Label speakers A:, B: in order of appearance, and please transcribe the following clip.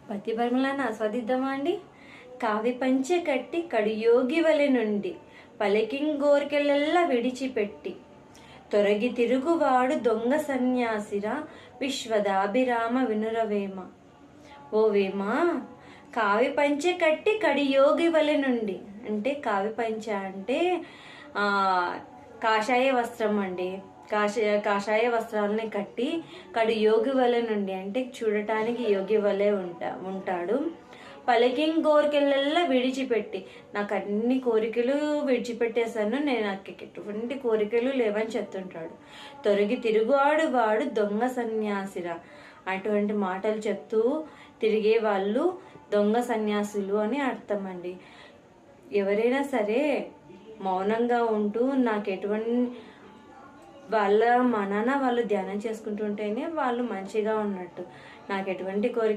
A: పతి పరిమళాన్ని ఆస్వాదిద్దామా అండి. కావి పంచె కట్టి కడియోగి వలె నుండి పలికింగోర్కెలెల్లా విడిచిపెట్టి తొరగి తిరుగువాడు దొంగ సన్యాసిరా విశ్వదాభిరామ వినురవేమ. ఓ వేమ, కావి పంచె కట్టి కడియోగి వలె నుండి అంటే కావి పంచె అంటే కాషాయ వస్త్రం అండి. కాషాయ వస్త్రాలని కట్టి కడు యోగి వలె నుండి అంటే చూడటానికి యోగి వలె ఉంటాడు. పలికింగోర్కెలెల్లా విడిచిపెట్టి నాకు అన్ని కోరికలు విడిచిపెట్టేశాను, నాకు ఎటువంటి కోరికలు లేవని చెప్తుంటాడు. తొలగి తిరుగువాడు వాడు దొంగ సన్యాసిరా, అటువంటి మాటలు చెప్తూ తిరిగే వాళ్ళు దొంగ సన్యాసులు అని అర్థం అండి. ఎవరైనా సరే మౌనంగా ఉంటూ నాకు ఎటువంటి వాళ్ళ మనన వాళ్ళు ధ్యానం చేసుకుంటుంటేనే వాళ్ళు మంచిగా ఉన్నట్టు. నాకు ఎటువంటి కోరిక